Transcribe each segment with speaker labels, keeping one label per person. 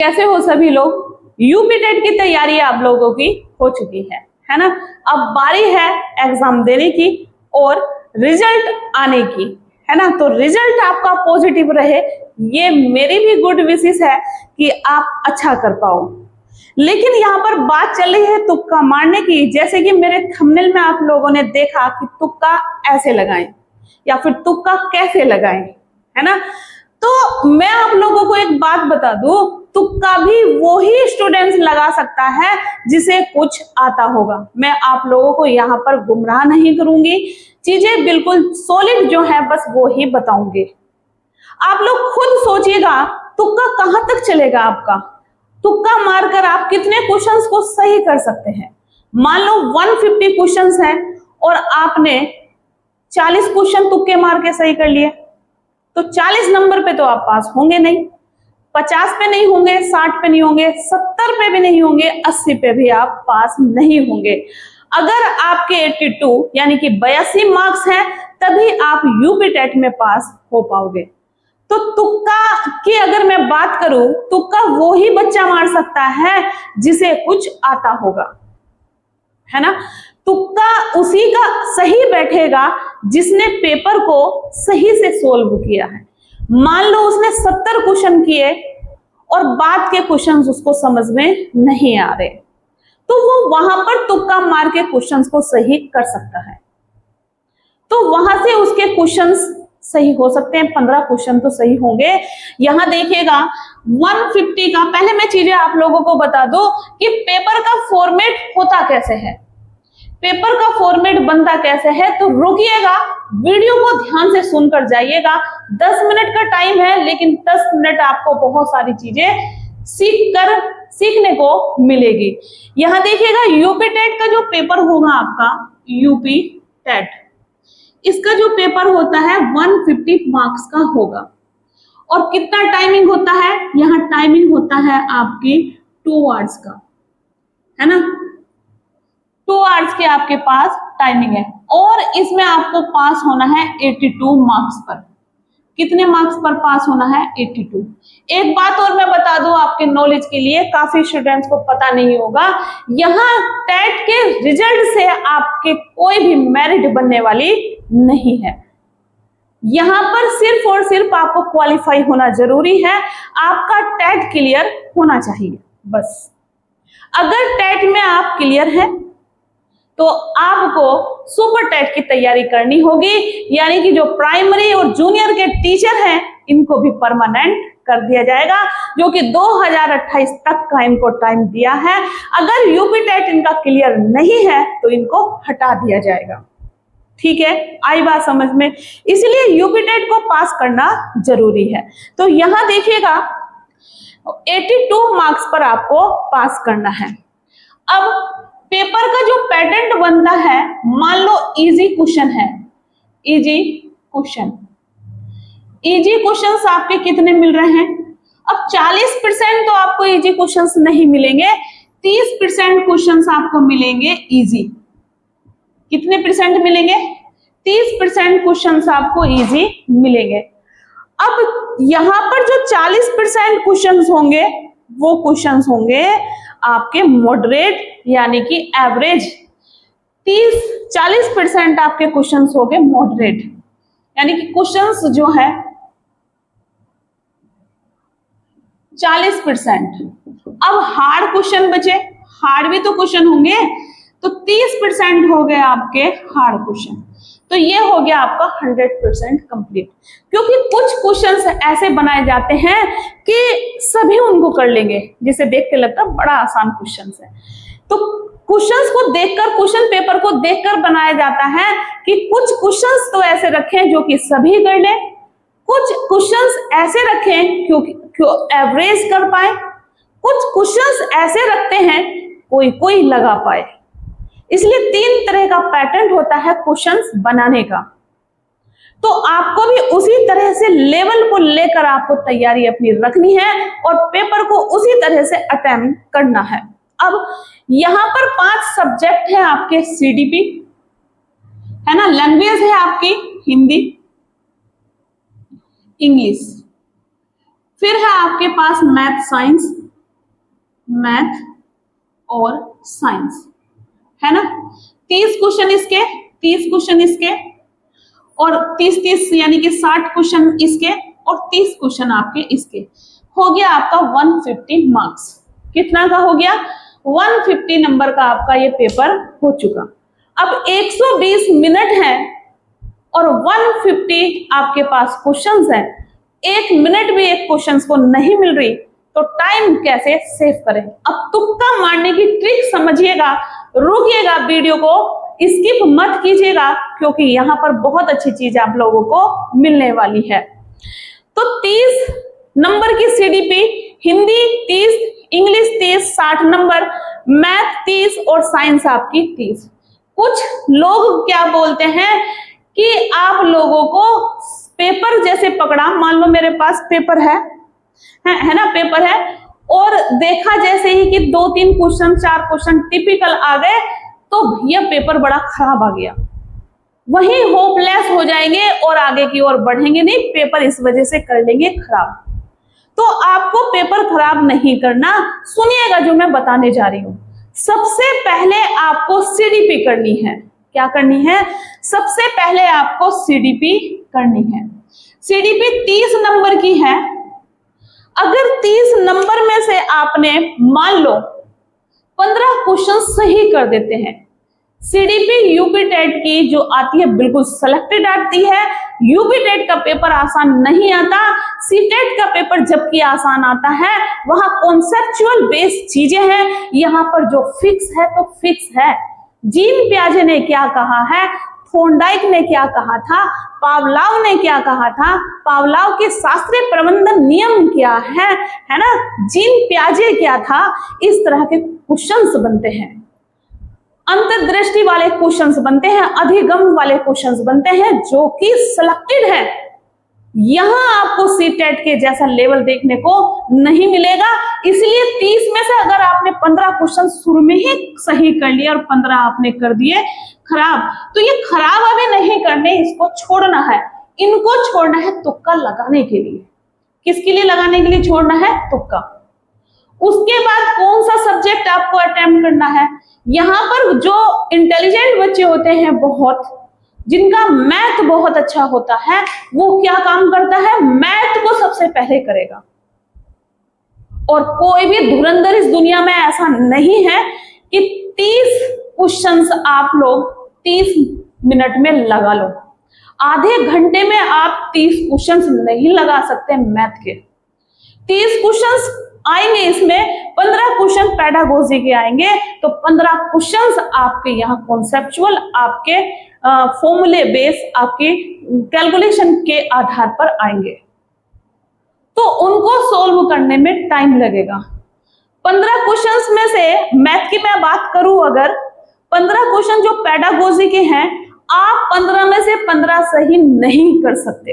Speaker 1: कैसे हो सभी लोग। यूपी टेट की तैयारी आप लोगों की हो चुकी है ना। अब बारी है एग्जाम देने की और रिजल्ट आने की, है ना। तो रिजल्ट आपका पॉजिटिव रहे, ये मेरी भी गुड विशेस है कि आप अच्छा कर पाओ। लेकिन यहाँ पर बात चल रही है तुक्का मारने की। जैसे कि मेरे थंबनेल में आप लोगों ने देखा कि तुक्का ऐसे लगाएं या फिर तुक्का कैसे लगाएं, है ना। तो मैं आप लोगों को एक बात बता दूं, तुक्का भी वो ही स्टूडेंट्स लगा सकता है जिसे कुछ आता होगा। मैं आप लोगों को यहाँ पर गुमराह नहीं करूंगी, चीजें बिल्कुल सॉलिड जो है बस वो ही बताऊंगी। आप लोग खुद सोचिएगा तुक्का कहां तक चलेगा आपका। तुक्का मारकर आप कितने क्वेश्चंस को सही कर सकते हैं। मान लो 150 क्वेश्चंस हैं और आपने 40 क्वेश्चन तुक्के मार के सही कर लिए, तो 40 नंबर पे तो आप पास होंगे नहीं, 50 पे नहीं होंगे, 60 पे नहीं होंगे, 70 पे भी नहीं होंगे, 80 पे भी आप पास नहीं होंगे। अगर आपके 82 यानी कि 82 मार्क्स हैं तभी आप यूपी टेट में पास हो पाओगे। तो तुक्का की अगर मैं बात करूं, तुक्का वो ही बच्चा मार सकता है जिसे कुछ आता होगा, है ना। तुक्का उसी का सही बैठेगा जिसने पेपर को सही से सोल्व किया है। मान लो उसने 70 क्वेश्चन किए और बाद के क्वेश्चंस उसको समझ में नहीं आ रहे, तो वो वहां पर तुक्का मार के क्वेश्चंस को सही कर सकता है। तो वहां से उसके क्वेश्चंस सही हो सकते हैं, 15 क्वेश्चन तो सही होंगे। यहां देखिएगा 150 का, पहले मैं चीजें आप लोगों को बता दूं कि पेपर का फॉर्मेट होता कैसे है, पेपर का फॉर्मेट बनता कैसे है। तो रुकिएगा, वीडियो को ध्यान से सुनकर जाइएगा। 10 मिनट का टाइम है, लेकिन 10 मिनट आपको बहुत सारी चीजें सीखने को मिलेगी। यहां देखिएगा यूपी टेट का जो पेपर होगा आपका, यूपी टेट, इसका जो पेपर होता है 150 मार्क्स का होगा। और कितना टाइमिंग होता है, यहां टाइमिंग होता है आपकी 2 आवर्स का, है ना। 2 आवर्स के आपके पास टाइमिंग है और इसमें आपको पास होना है 82 मार्क्स पर। कितने मार्क्स पर पास होना है? 82। एक बात और मैं बता दूं आपके नॉलेज के लिए, काफी स्टूडेंट्स को पता नहीं होगा, यहाँ टेट के रिजल्ट से आपके कोई भी मेरिट बनने वाली नहीं है। यहां पर सिर्फ और सिर्फ आपको क्वालिफाई होना जरूरी है, आपका टेट क्लियर होना चाहिए बस। अगर टेट में आप क्लियर हैं तो आपको सुपर टेट की तैयारी करनी होगी, यानी कि जो प्राइमरी और जूनियर के टीचर हैं इनको भी परमानेंट कर दिया जाएगा, जो कि 2028 तक का इनको टाइम दिया है। अगर यूपी टेट इनका क्लियर नहीं है तो इनको हटा दिया जाएगा। ठीक है, आई बात समझ में। इसलिए यूपी टेट को पास करना जरूरी है। तो यहां देखिएगा 82 मार्क्स पर आपको पास करना है। अब पेपर का जो पैटर्न बनता है, मान लो इजी क्वेश्चन है, इजी क्वेश्चन, इजी क्वेश्चंस आपके कितने मिल रहे हैं? अब 40% तो आपको इजी क्वेश्चंस नहीं मिलेंगे, 30% क्वेश्चंस आपको मिलेंगे इजी। कितने परसेंट मिलेंगे? 30% क्वेश्चंस आपको इजी मिलेंगे। अब यहां पर जो 40% क्वेश्चंस होंगे वो क्वेश्चंस होंगे आपके मॉडरेट यानी कि एवरेज। 40% आपके क्वेश्चंस होंगे मॉडरेट, यानी कि क्वेश्चंस जो है 40%। अब हार्ड क्वेश्चन बचे, हार्ड भी तो क्वेश्चन होंगे, तो 30% हो गए आपके हार्ड क्वेश्चन। तो ये हो गया आपका 100% कंप्लीट। क्योंकि कुछ क्वेश्चंस ऐसे बनाए जाते हैं कि सभी उनको कर लेंगे, जिसे देख के लगता है बड़ा आसान क्वेश्चंस है। तो क्वेश्चंस को देखकर, क्वेश्चन पेपर को देखकर बनाया जाता है कि कुछ क्वेश्चंस तो ऐसे रखें जो कि सभी कर ले, कुछ क्वेश्चंस ऐसे रखें क्योंकि एवरेज कर पाए, कुछ क्वेश्चंस ऐसे रखते हैं कोई कोई लगा पाए। इसलिए 3 तरह का पैटर्न होता है क्वेश्चंस बनाने का। तो आपको भी उसी तरह से लेवल को लेकर आपको तैयारी अपनी रखनी है और पेपर को उसी तरह से अटेम्प्ट करना है। अब यहां पर 5 सब्जेक्ट है आपके सीडीपी, है ना। लैंग्वेज है आपकी हिंदी, इंग्लिश, फिर है आपके पास मैथ साइंस, मैथ और साइंस, है ना। 30 क्वेश्चन इसके, 30 क्वेश्चन इसके, और 30 यानी कि 60 क्वेश्चन इसके, और 30 क्वेश्चन आपके इसके। हो गया आपका 150 मार्क्स। कितना का हो गया? 150 नंबर का आपका ये पेपर हो चुका। अब 120 मिनट है और 150 आपके पास क्वेश्चंस हैं। 1 मिनट भी एक क्वेश्चंस को नहीं मिल रही तो टाइम कैसे सेव करें? अब तुक्का मारने की ट्रिक समझिएगा, रुकिएगा, वीडियो को स्किप मत कीजिएगा, क्योंकि यहाँ पर बहुत अच्छी चीज आप लोगों को मिलने वाली है। तो 30 नंबर की CDP, Hindi 30, English 30, 60 number, math 30 और साइंस आपकी 30। कुछ लोग क्या बोलते हैं कि आप लोगों को पेपर जैसे पकड़ा, मान लो मेरे पास पेपर है ना, पेपर है, और देखा जैसे ही कि 2-3 क्वेश्चन 4 क्वेश्चन टिपिकल आ गए तो भैया पेपर बड़ा खराब आ गया, वही होपलेस हो जाएंगे और आगे की ओर बढ़ेंगे नहीं, पेपर इस वजह से कर लेंगे खराब। तो आपको पेपर खराब नहीं करना, सुनिएगा जो मैं बताने जा रही हूं। सबसे पहले आपको सीडीपी करनी है। क्या करनी है? सबसे पहले आपको सीडीपी करनी है। सीडीपी 30 नंबर की है। अगर 30 नंबर में से आपने मान लो 15 क्वेश्चन सही कर देते हैं, सीडीपी यूपी टेट की जो आती है बिल्कुल सिलेक्टेड आती है। यूपी टेट का पेपर आसान नहीं आता, सीटेट का पेपर जबकि आसान आता है, वहां कॉन्सेप्चुअल बेस्ड चीजें हैं, यहाँ पर जो फिक्स है तो फिक्स है। जीन पियाजे ने क्या कहा है, थोर्नडाइक ने क्या कहा था, पावलाव ने क्या कहा था, पावलाव के शास्त्रीय प्रबंधन नियम क्या है ना, जीन पियाजे क्या था, इस तरह के क्वेश्चंस बनते हैं। अंतर्दृष्टि वाले क्वेश्चंस बनते हैं, अधिगम वाले क्वेश्चंस बनते हैं, जो कि सिलेक्टेड है। यहां आपको सीटेट के जैसा लेवल देखने को नहीं मिलेगा। इसलिए 30 में से अगर आपने 15 क्वेश्चन शुरू में ही सही कर लिया और 15 आपने कर दिए खराब, तो ये खराब अभी नहीं करने, इसको छोड़ना है। इनको छोड़ना है तुक्का लगाने के लिए। किसके लिए लगाने के लिए छोड़ना है? तुक्का। उसके बाद कौन सा सब्जेक्ट आपको अटेम्प्ट करना है? यहां पर जो इंटेलिजेंट बच्चे होते हैं, बहुत जिनका मैथ बहुत अच्छा होता है, वो क्या काम करता है? मैथ को सबसे पहले करेगा। और कोई भी धुरंधर इस दुनिया में ऐसा नहीं है कि 30 क्वेश्चंस आप लोग 30 मिनट में लगा लो। आधे घंटे में आप 30 क्वेश्चंस नहीं लगा सकते मैथ के। 30 क्वेश्चंस आएंगे, इसमें 15 क्वेश्चन पेडागोजी के आएंगे, तो 15 क्वेश्चंस आपके यहाँ कॉन्सेप्चुअल, आपके फॉर्मूले बेस, आपके कैलकुलेशन के आधार पर आएंगे, तो उनको सोल्व करने में टाइम लगेगा। 15 क्वेश्चंस में से मैथ की मैं बात करूं, अगर 15 क्वेश्चन जो पेडागोजी के हैं, आप 15 में से 15 सही नहीं कर सकते,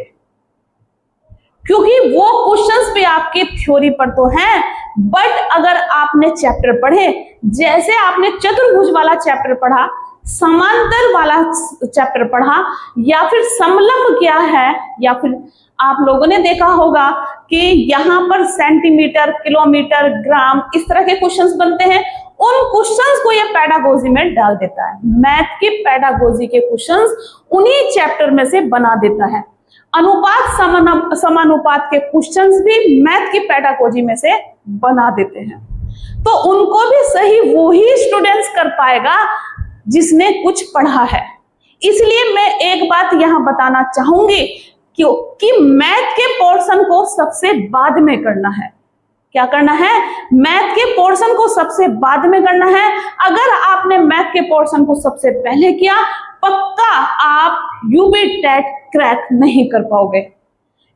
Speaker 1: क्योंकि वो क्वेश्चंस भी आपके थ्योरी पर तो हैं, बट अगर आपने चैप्टर पढ़े, जैसे आपने चतुर्भुज वाला चैप्टर पढ़ा, समांतर वाला चैप्टर पढ़ा, या फिर समलंब क्या है, या फिर आप लोगों ने देखा होगा कि यहाँ पर सेंटीमीटर, किलोमीटर, ग्राम, इस तरह के क्वेश्चंस बनते हैं, उन क्वेश्चंस को ये पेडागोजी में डाल देता है। मैथ की पेडागोजी के क्वेश्चंस उन्हीं चैप्टर में से बना देता है। अनुपात समानुपात के क्वेश्चंस भी मैथ की पेडागोजी में से बना देते हैं। तो उनको भी सही वही स्टूडेंट्स कर पाएगा जिसने कुछ पढ़ा है। इसलिए मैं एक बात यहां बताना चाहूंगी कि मैथ के पोर्शन को सबसे बाद में करना है। क्या करना है? मैथ के पोर्शन को सबसे बाद में करना है। अगर आपने मैथ के पोर्शन को सबसे पहले किया, पक्का आप यूपी टेट क्रैक नहीं कर पाओगे।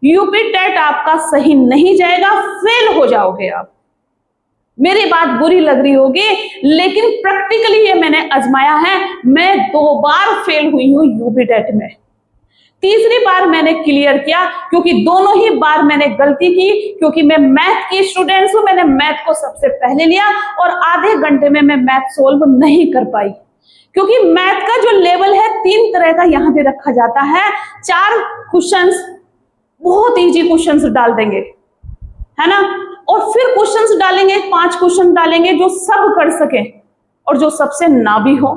Speaker 1: यूपी टेट आपका सही नहीं जाएगा, फेल हो जाओगे आप। मेरी बात बुरी लग रही होगी, लेकिन प्रैक्टिकली ये मैंने आजमाया है। मैं 2 बार फेल हुई हूं यूपी टेट में। तीसरी बार मैंने क्लियर किया, क्योंकि दोनों ही बार मैंने गलती की, क्योंकि मैं मैथ की स्टूडेंट हूं। मैंने मैथ को सबसे पहले लिया और आधे घंटे में मैं मैथ सोल्व नहीं कर पाई, क्योंकि मैथ का जो लेवल है 3 तरह का यहां पे रखा जाता है। 4 क्वेश्चंस बहुत इजी क्वेश्चंस डाल देंगे, है ना, और फिर क्वेश्चंस डालेंगे, 5 क्वेश्चन डालेंगे जो सब कर सके और जो सबसे ना भी हो,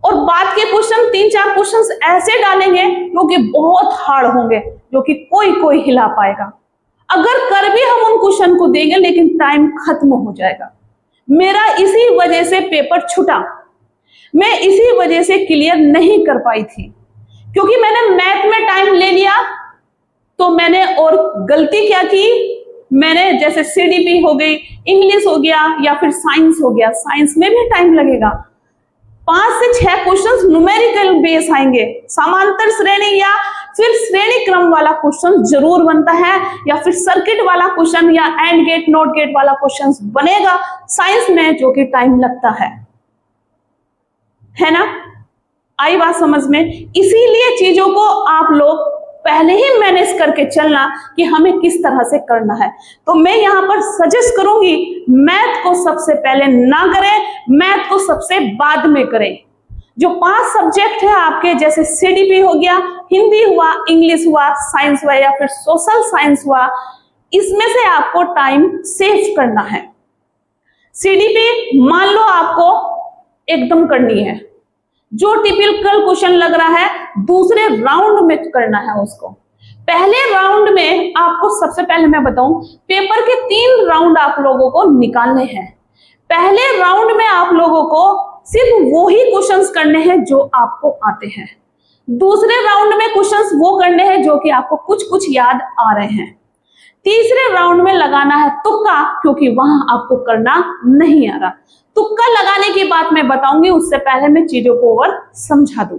Speaker 1: और बाद के क्वेश्चन 3-4 क्वेश्चंस ऐसे डालेंगे जो कि बहुत हार्ड होंगे, जो कि कोई हिला पाएगा। अगर कर भी हम उन क्वेश्चन को देंगे लेकिन टाइम खत्म हो जाएगा। मेरा इसी वजह से पेपर छूटा, मैं इसी वजह से क्लियर नहीं कर पाई थी, क्योंकि मैंने मैथ में टाइम ले लिया। तो मैंने और गलती क्या की, मैंने जैसे सीडीपी हो गई, इंग्लिश हो गया या फिर साइंस हो गया, साइंस में भी टाइम लगेगा। 5 से 6 क्वेश्चंस न्यूमेरिकल बेस आएंगे, समांतर श्रेणी या फिर श्रेणी क्रम वाला क्वेश्चन जरूर बनता है, या फिर सर्किट वाला क्वेश्चन या एंड गेट नॉट गेट वाला क्वेश्चन बनेगा साइंस में, जो कि टाइम लगता है ना। आई बात समझ में? इसीलिए चीजों को आप लोग पहले ही मैनेज करके चलना कि हमें किस तरह से करना है। तो मैं यहां पर सजेस्ट करूंगी, मैथ को सबसे पहले ना करें, मैथ को सबसे बाद में करें। जो 5 सब्जेक्ट है आपके, जैसे सीडीपी हो गया, हिंदी हुआ, इंग्लिश हुआ, साइंस हुआ या फिर सोशल साइंस हुआ, इसमें से आपको टाइम सेव करना है। सीडीपी मान लो आपको एकदम करनी है, जो टिपिकल क्वेश्चन लग रहा है दूसरे राउंड में करना है उसको। पहले राउंड में आपको सबसे पहले मैं बताऊं, पेपर के 3 राउंड आप लोगों को निकालने हैं। पहले राउंड में आप लोगों को सिर्फ वो ही क्वेश्चंस करने हैं जो आपको आते हैं। दूसरे राउंड में क्वेश्चंस वो करने हैं जो कि आपको कुछ कुछ याद आ रहे हैं। तीसरे राउंड में लगाना है तुक्का, क्योंकि वहां आपको करना नहीं आ रहा। तुक्का लगाने की बात मैं बताऊंगी, उससे पहले मैं चीजों को और समझा दूं।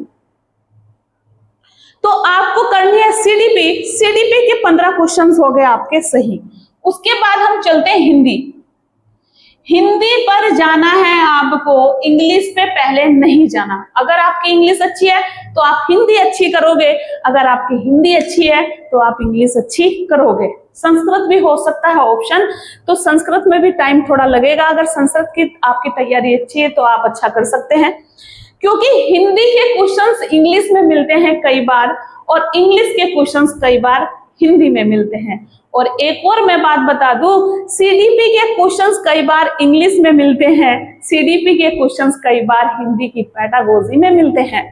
Speaker 1: तो आपको करनी है सीडीपी। सीडीपी के 15 क्वेश्चंस हो गए आपके सही। उसके बाद हम चलते हैं हिंदी। हिंदी पर जाना है आपको, इंग्लिश पे पहले नहीं जाना। अगर आपकी इंग्लिश अच्छी है तो आप हिंदी अच्छी करोगे, अगर आपकी हिंदी अच्छी है तो आप इंग्लिश अच्छी करोगे। संस्कृत भी हो सकता है ऑप्शन, तो संस्कृत में भी टाइम थोड़ा लगेगा। अगर संस्कृत की आपकी तैयारी अच्छी है तो आप अच्छा कर सकते हैं, क्योंकि हिंदी के क्वेश्चंस इंग्लिश में मिलते हैं कई बार, और इंग्लिश के क्वेश्चंस कई बार हिंदी में मिलते हैं। और एक और मैं बात बता दूं, सीडीपी के क्वेश्चंस कई बार इंग्लिश में मिलते हैं, सीडीपी के क्वेश्चंस कई बार हिंदी की पेडागोजी में मिलते हैं।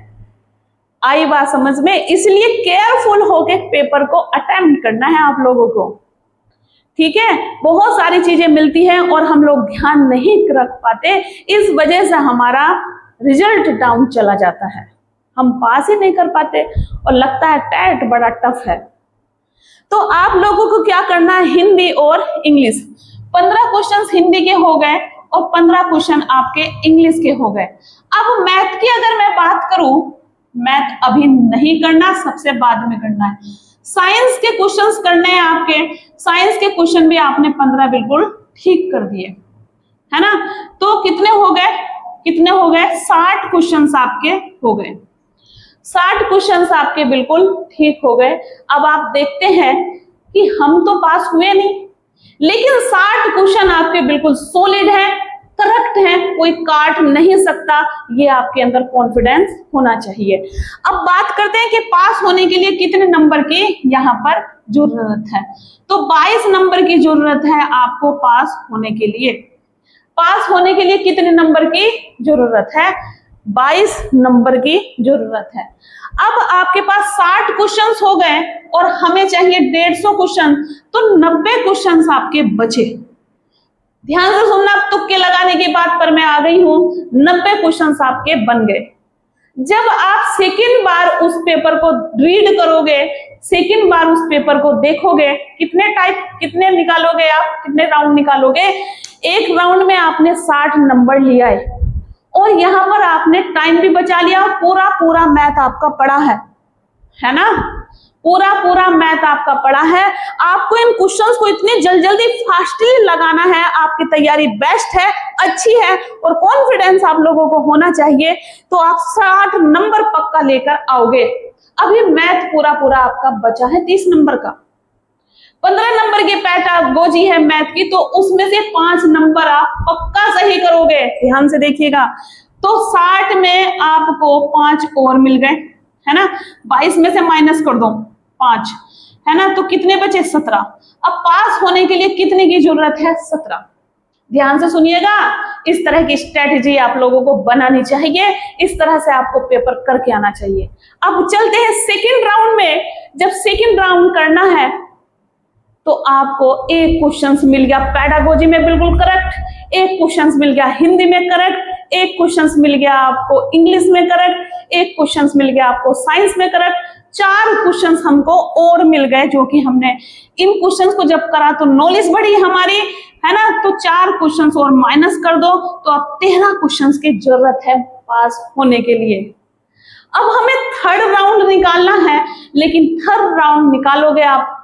Speaker 1: आई बात समझ में? इसलिए केयरफुल होकर पेपर को अटेम्प्ट करना है आप लोगों को, ठीक है। बहुत सारी चीजें मिलती हैं और हम लोग ध्यान नहीं रख पाते, इस वजह से हमारा रिजल्ट डाउन चला जाता है, हम पास ही नहीं कर पाते और लगता है टेट बड़ा टफ है। तो आप लोगों को क्या करना है, हिंदी और इंग्लिश। 15 क्वेश्चंस हिंदी के हो गए और 15 क्वेश्चन आपके इंग्लिश के हो गए। अब मैथ की अगर मैं बात करूं, मैथ अभी नहीं करना, सबसे बाद में करना है। साइंस के क्वेश्चंस करने हैं आपके, साइंस के क्वेश्चन भी आपने 15 बिल्कुल ठीक कर दिए, है ना। तो कितने हो गए, 60 क्वेश्चंस आपके हो गए। 60 क्वेश्चंस आपके बिल्कुल ठीक हो गए। अब आप देखते हैं कि हम तो पास हुए नहीं, लेकिन 60 क्वेश्चन आपके बिल्कुल सॉलिड है, करेक्ट है, कोई काट नहीं सकता, ये आपके अंदर कॉन्फिडेंस होना चाहिए। अब बात करते हैं कि पास होने के लिए कितने नंबर की यहाँ पर जरूरत है। तो 22 नंबर की जरूरत है आपको पास होने के लिए। पास होने के लिए कितने नंबर की जरूरत है? 22 नंबर की जरूरत है। अब आपके पास 60 क्वेश्चंस हो गए और हमें चाहिए 150 क्वेश्चन, तो 90 क्वेश्चंस आपके बचे। ध्यान से सुनना, तुक्के लगाने की बात पर मैं आ गई हूं। 90 क्वेश्चंस आपके बन गए। जब आप सेकंड बार उस पेपर को रीड करोगे, सेकंड बार उस पेपर को देखोगे, कितने निकालोगे आप, कितने राउंड निकालोगे? एक राउंड में आपने 60 नंबर लिया है और यहाँ पर आपने टाइम भी बचा लिया और पूरा मैथ आपका पढ़ा है ना, पूरा मैथ आपका पढ़ा है। आपको इन क्वेश्चंस को इतनी जल्दी फास्टली लगाना है, आपकी तैयारी बेस्ट है, अच्छी है और कॉन्फिडेंस आप लोगों को होना चाहिए, तो आप 60 नंबर पक्का लेकर आओगे। अभी मैथ पूरा आपका बचा है 30 नंबर का। 15 नंबर की पेडागोजी है मैथ की, तो उसमें से 5 नंबर आप पक्का सही करोगे। ध्यान से देखिएगा, तो 60 में आपको 5 और मिल गए, है ना। 22 में से माइनस कर दो 5, है ना, तो कितने बचे? 17। अब पास होने के लिए कितने की जरूरत है? 17। ध्यान से सुनिएगा, इस तरह की स्ट्रेटेजी आप लोगों को बनानी चाहिए, इस तरह से आपको पेपर करके आना चाहिए। अब चलते हैं सेकंड राउंड में। जब सेकंड राउंड करना है तो आपको एक क्वेश्चंस मिल गया पेडागोजी में बिल्कुल करेक्ट, एक क्वेश्चंस मिल गया हिंदी में करेक्ट, एक क्वेश्चंस मिल गया आपको इंग्लिश में करेक्ट, एक क्वेश्चंस मिल गया आपको साइंस में करेक्ट। 4 क्वेश्चंस हमको और मिल गए, जो कि हमने इन क्वेश्चंस को जब करा तो नॉलेज बढ़ी हमारी, है ना। तो 4 क्वेश्चंस और माइनस कर दो तो अब 13 क्वेश्चंस की जरूरत है पास होने के लिए। अब हमें थर्ड राउंड निकालना है, लेकिन थर्ड राउंड निकालोगे आप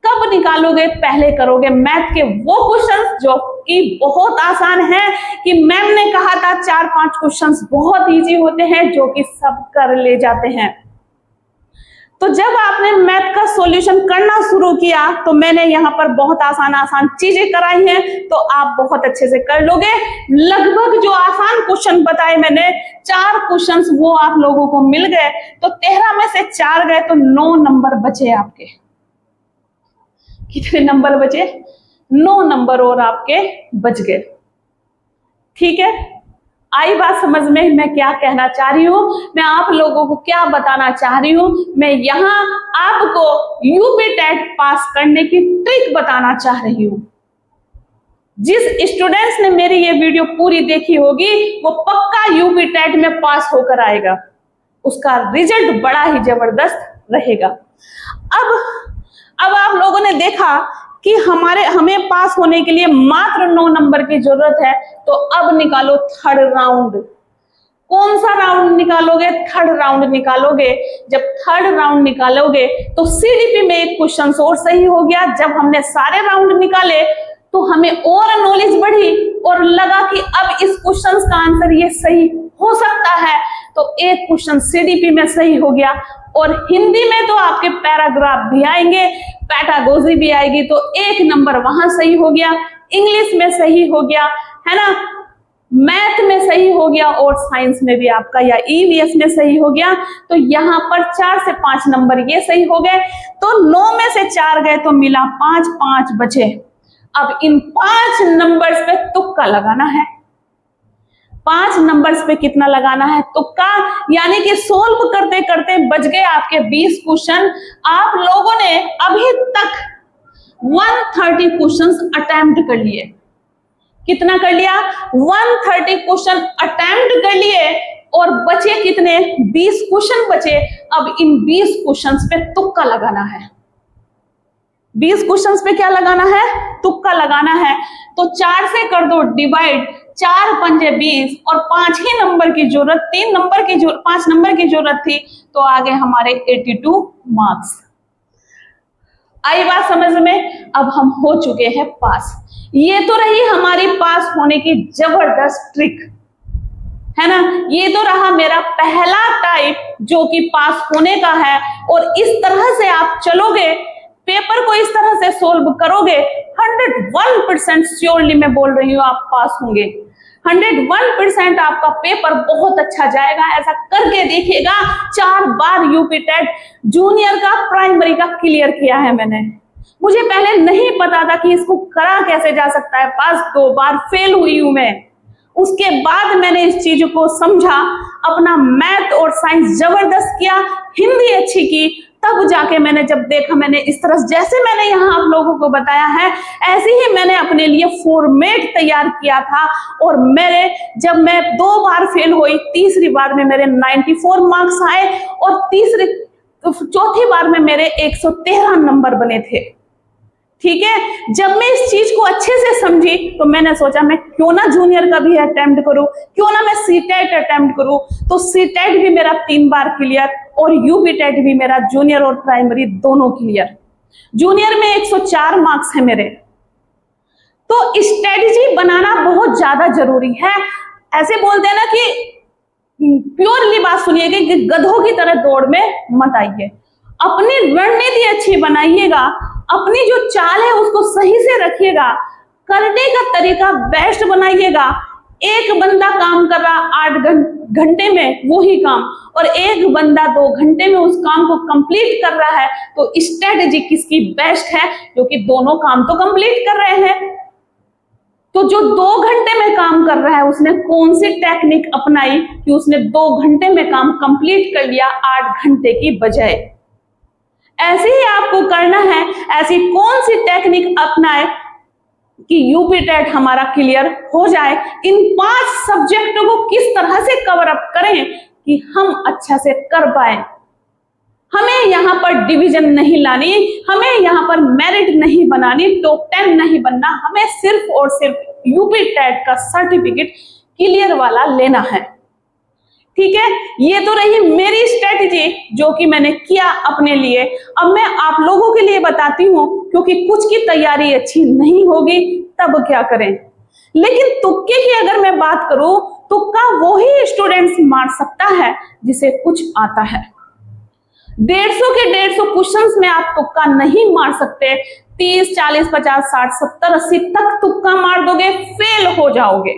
Speaker 1: कब निकालोगे? पहले करोगे मैथ के वो क्वेश्चंस जो कि बहुत आसान है, कि मैम ने कहा था 4-5 क्वेश्चंस बहुत इजी होते हैं जो कि सब कर ले जाते हैं। तो जब आपने मैथ का सॉल्यूशन करना शुरू किया तो मैंने यहाँ पर बहुत आसान चीजें कराई हैं, तो आप बहुत अच्छे से कर लोगे। लगभग जो आसान क्वेश्चन बताए मैंने 4 क्वेश्चंस वो आप लोगों को मिल गए, तो 13 में से 4 गए तो 9 नंबर बचे आपके। कितने नंबर बचे? 9 नंबर और आपके बच गए। ठीक है, आई बात समझ में मैं क्या कहना चाह रही हूं, मैं आप लोगों को क्या बताना चाह रही हूं। मैं यहां आपको यूपी टेट पास करने की ट्रिक बताना चाह रही हूं। जिस स्टूडेंट्स ने मेरी ये वीडियो पूरी देखी होगी वो पक्का यूपी टेट में पास होकर आएगा, उसका रिजल्ट बड़ा ही जबरदस्त रहेगा। अब आप लोगों ने देखा कि हमें पास होने के लिए मात्र 9 नंबर की जरूरत है, तो अब निकालो थर्ड राउंड। कौन सा राउंड निकालोगे? थर्ड राउंड निकालोगे। जब थर्ड राउंड निकालोगे तो सीडीपी में एक क्वेश्चन और सही हो गया। जब हमने सारे राउंड निकाले तो हमें और नॉलेज बढ़ी और लगा कि अब इस क्वेश्चन का आंसर ये सही हो सकता है, तो एक क्वेश्चन सीडीपी में सही हो गया। और हिंदी में तो आपके पैराग्राफ भी आएंगे, पेडागोजी भी आएगी, तो 1 नंबर वहां सही हो गया, इंग्लिश में सही हो गया, है ना, मैथ में सही हो गया और साइंस में भी आपका या ईवीएस में सही हो गया। तो यहाँ पर 4 से 5 नंबर ये सही हो गए, तो 9 में से 4 गए तो मिला 5 बचे। अब इन 5 नंबर्स पे तुक्का लगाना है। 5 नंबर्स पे कितना लगाना है? तुक्का, यानी कि सोल्व करते करते बच गए आपके 20 क्वेश्चन। आप लोगों ने अभी तक 130 क्वेश्चंस अटेम्प्ट कर लिए। कितना कर लिया? 130 क्वेश्चन अटेम्प्ट कर लिए और बचे कितने? 20 क्वेश्चन बचे। अब इन 20 क्वेश्चंस पे तुक्का लगाना है। 20 क्वेश्चंस पे क्या लगाना है? तुक्का लगाना है। तो 4 से कर दो डिवाइड, 4 पंजे 20 और 5 ही नंबर की जरूरत, 5 नंबर की जरूरत थी, तो आगे हमारे 82 मार्क्स। आई बात समझ में? अब हम हो चुके हैं पास। ये तो रही हमारी पास होने की जबरदस्त ट्रिक, है ना। ये तो रहा मेरा पहला टाइप जो कि पास होने का है, और इस तरह से आप चलोगे, पेपर को इस तरह से सोल्व करोगे, 101% श्योरली मैं बोल रही हूं आप पास होंगे। 101% आपका पेपर बहुत अच्छा जाएगा। ऐसा करके देखिएगा। 4 बार यूपी टेट जूनियर का, प्राइमरी का क्लियर किया है मैंने। मुझे पहले नहीं पता था कि इसको करा कैसे जा सकता है पास। 2 बार फेल हुई हूं मैं। उसके बाद मैंने इस चीज को समझा, अपना मैथ और साइंस जबरदस्त किया, हिंदी अच्छी की, तब जाके मैंने जब देखा, मैंने इस तरह जैसे मैंने यहाँ आप लोगों को बताया है ऐसे ही मैंने अपने लिए फॉर्मेट तैयार किया था। और जब मैं 2 बार फेल हुई, तीसरी बार में मेरे 94 मार्क्स आए और चौथी बार में मेरे 113 नंबर बने थे। ठीक है, जब मैं इस चीज को अच्छे से समझी तो मैंने सोचा मैं क्यों ना जूनियर का भी अटेम्प्ट करूं, क्यों ना मैं सीटेट अटेम्प्ट करूं। तो सीटेट भी मेरा 3 बार क्लियर और यूपी टेट भी मेरा जूनियर और प्राइमरी दोनों क्लियर। जूनियर में 104 मार्क्स है मेरे। तो स्ट्रेटजी बनाना बहुत ज्यादा जरूरी है। ऐसे बोलते हैं ना कि प्योरली बात सुनिएगा कि गधों की तरह दौड़ में मत आइए। अपनी रणनीति अच्छी बनाइएगा, अपनी जो चाल है उसको सही से रखिएगा, करने का तरीका बेस्ट बनाइएगा। एक बंदा काम कर रहा 8 घंटे में वो ही काम, और एक बंदा 2 घंटे में उस काम को कंप्लीट कर रहा है, तो स्ट्रेटेजी किसकी बेस्ट है? क्योंकि दोनों काम तो कंप्लीट कर रहे हैं। तो जो 2 घंटे में काम कर रहा है उसने कौन सी टेक्निक अपनाई कि उसने 2 घंटे में काम कंप्लीट कर लिया 8 घंटे की बजाय। ऐसे ही आपको करना है, ऐसी कौन सी टेक्निक अपनाए कि यूपी टेट हमारा क्लियर हो जाए। इन 5 सब्जेक्टों को किस तरह से कवर अप करें कि हम अच्छा से कर पाए। हमें यहाँ पर डिवीजन नहीं लानी, हमें यहाँ पर मेरिट नहीं बनानी, टॉप 10 नहीं बनना, हमें सिर्फ और सिर्फ यूपी टेट का सर्टिफिकेट क्लियर वाला लेना है। ठीक है, ये तो रही मेरी स्ट्रेटेजी जो कि मैंने किया अपने लिए। अब मैं आप लोगों के लिए बताती हूँ, क्योंकि कुछ की तैयारी अच्छी नहीं होगी तब क्या करें। लेकिन तुक्के की अगर मैं बात करूं, तुक्का वो ही स्टूडेंट्स मार सकता है जिसे कुछ आता है। 150 के 150 क्वेश्चंस में आप तुक्का नहीं मार सकते। 30, 40, 50, 60, 70, 80 तक तुक्का मार दोगे, फेल हो जाओगे।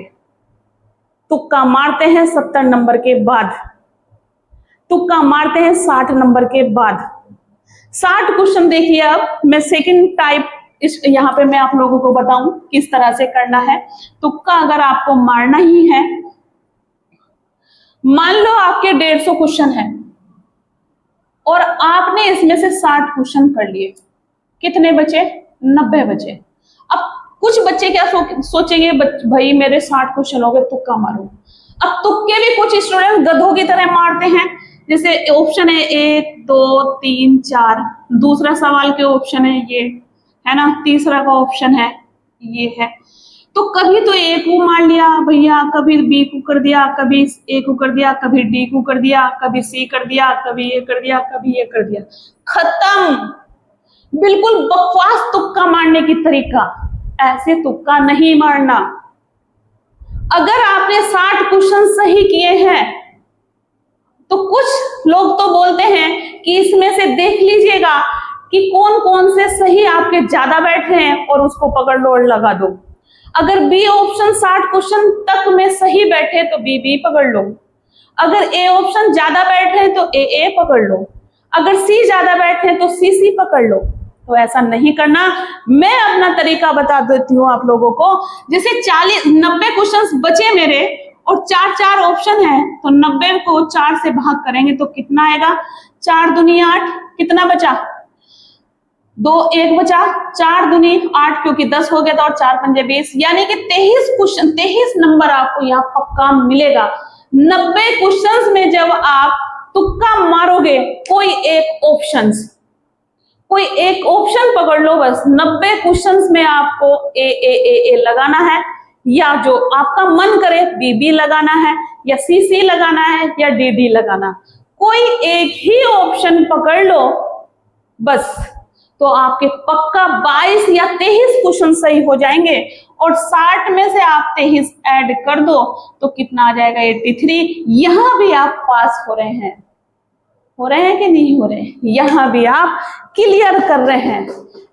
Speaker 1: तुक्का मारते हैं 70 नंबर के बाद, तुक्का मारते हैं 60 नंबर के बाद। 60 क्वेश्चन देखिए। अब मैं सेकंड टाइप यहाँ पे मैं आप लोगों को बताऊं किस तरह से करना है। तुक्का अगर आपको मारना ही है, मान लो आपके 150 क्वेश्चन है और आपने इसमें से 60 क्वेश्चन कर लिए, कितने बचे? 90 बचे। अब कुछ बच्चे क्या सोचेंगे, भाई मेरे 60 क्वेश्चन हो गए, तुक्का मारूं। अब तुक्के भी कुछ स्टूडेंट गधों की तरह मारते हैं। जैसे ऑप्शन है 1, 2, 3, 4, दूसरा सवाल के ऑप्शन है ये, है ना, तीसरा का ऑप्शन है ये है। तो कभी तो ए को मार लिया भैया, कभी बी को कर दिया, कभी ए को कर दिया, कभी डी को कर दिया, कभी सी कर दिया, कभी ये कर दिया, कभी ये कर दिया, खत्म। बिल्कुल बकवास तुक्का मारने की तरीका। ऐसे तुक्का नहीं मारना। अगर आपने 60 क्वेश्चन सही किए हैं तो कुछ लोग तो बोलते हैं कि इसमें से देख लीजिएगा कि कौन कौन से सही आपके ज्यादा बैठ रहे हैं और उसको पकड़ लो और लगा दो। अगर बी ऑप्शन 60 क्वेश्चन तक में सही बैठे तो बी बी पकड़ लो। अगर ए ऑप्शन ज्यादा बैठ रहे तो ए ए पकड़ लो। अगर सी ज्यादा बैठे तो सी सी पकड़ लो। तो ऐसा नहीं करना। मैं अपना तरीका बता देती हूँ आप लोगों को। जैसे 90 क्वेश्चंस बचे मेरे और 4 ऑप्शन है, तो 90 को 4 से भाग करेंगे तो कितना आएगा? 4 दूनी 8, कितना बचा? 2 1 बचा, 4 दूनी 8, क्योंकि 10 हो गया था, और 4 पंजे 20, यानी कि 23 क्वेश्चन, 23 नंबर आपको यहाँ पक्का मिलेगा। 90 क्वेश्चंस में जब आप तुक्का मारोगे, कोई एक ऑप्शन पकड़ लो बस। 90 क्वेश्चंस में आपको ए लगाना है, या जो आपका मन करे बी बी लगाना है, या सी सी लगाना है, या डी डी लगाना। कोई एक ही ऑप्शन पकड़ लो बस, तो आपके पक्का 22 या 23 क्वेश्चन सही हो जाएंगे। और 60 में से आप 23 ऐड कर दो तो कितना आ जाएगा? 83। यहां भी आप पास हो रहे हैं कि नहीं हो रहे? यहां भी आप क्लियर कर रहे हैं।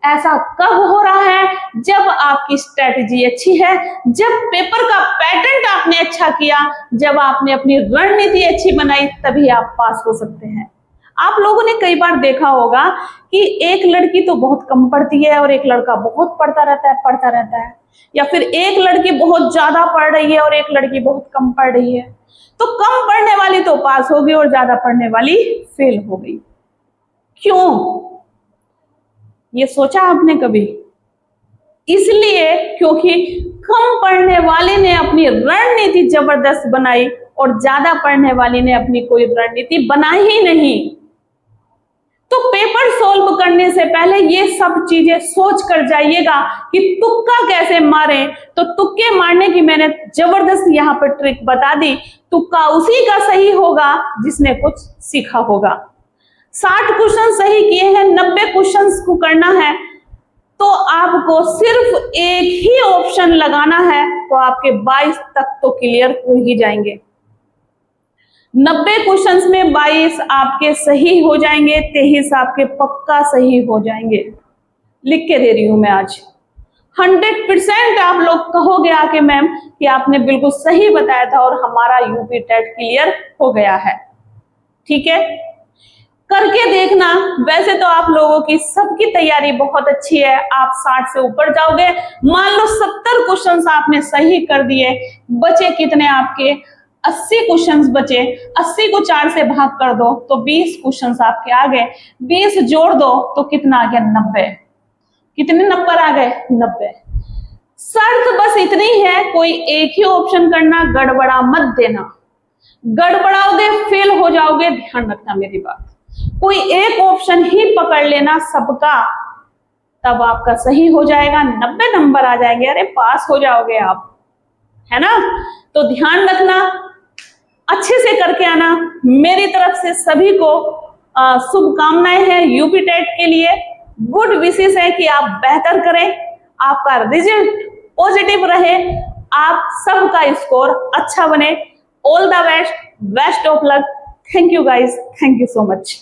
Speaker 1: ऐसा कब हो रहा है? जब आपकी स्ट्रेटजी अच्छी है, जब पेपर का पैटर्न आपने अच्छा किया, जब आपने अपनी रणनीति अच्छी बनाई, तभी आप पास हो सकते हैं। आप लोगों ने कई बार देखा होगा कि एक लड़की तो बहुत कम पढ़ती है और एक लड़का बहुत पढ़ता रहता है, या फिर एक लड़की बहुत ज्यादा पढ़ रही है और एक लड़की बहुत कम पढ़ रही है। तो कम पढ़ने वाली तो पास हो गई और ज्यादा पढ़ने वाली फेल हो गई। क्यों? ये सोचा आपने कभी? इसलिए क्योंकि कम पढ़ने वाले ने अपनी रणनीति जबरदस्त बनाई और ज्यादा पढ़ने वाली ने अपनी कोई रणनीति बनाई ही नहीं। तो पेपर सॉल्व करने से पहले ये सब चीजें सोच कर जाइएगा कि तुक्का कैसे मारें। तो तुक्के मारने की मैंने जबरदस्त यहाँ पर ट्रिक बता दी। तुक्का उसी का सही होगा जिसने कुछ सीखा होगा। 60 क्वेश्चन सही किए हैं, 90 क्वेश्चन को करना है, तो आपको सिर्फ एक ही ऑप्शन लगाना है, तो आपके 22 तक तो क्लियर हो ही जाएंगे। 90 क्वेश्चंस में 22 आपके सही हो जाएंगे, 23 आपके पक्का सही हो जाएंगे। लिख के दे रही हूं मैं आज। 100% आप लोग कहोगे आके मैम कि आपने बिल्कुल सही बताया था और हमारा यूपी टेट क्लियर हो गया है। ठीक है, करके देखना। वैसे तो आप लोगों की सबकी तैयारी बहुत अच्छी है, आप 60 से ऊपर जाओगे। मान लो 70 क्वेश्चंस आपने सही कर दिए, बचे कितने आपके 80 क्वेश्चंस बचे। 80 को 4 से भाग कर दो तो 20 क्वेश्चंस आपके आ गए। 20 जोड़ दो तो कितना आ गया 90। कितने नंबर आ गए 90। शर्त बस इतनी है, कोई एक ही ऑप्शन करना, गड़बड़ा मत देना। गड़बड़ाओगे फेल हो जाओगे, ध्यान रखना मेरी बात। कोई एक ऑप्शन ही पकड़ लेना सबका, तब आपका सही हो जाएगा, 90 नंबर आ जाएंगे, अरे पास हो जाओगे आप, है ना। तो ध्यान रखना, अच्छे से करके आना। मेरी तरफ से सभी को शुभकामनाएं हैं यूपी टेट के लिए। गुड विशेष है कि आप बेहतर करें, आपका रिजल्ट पॉजिटिव रहे, आप सबका स्कोर अच्छा बने। All the best, best of luck. Thank you guys, thank you so much.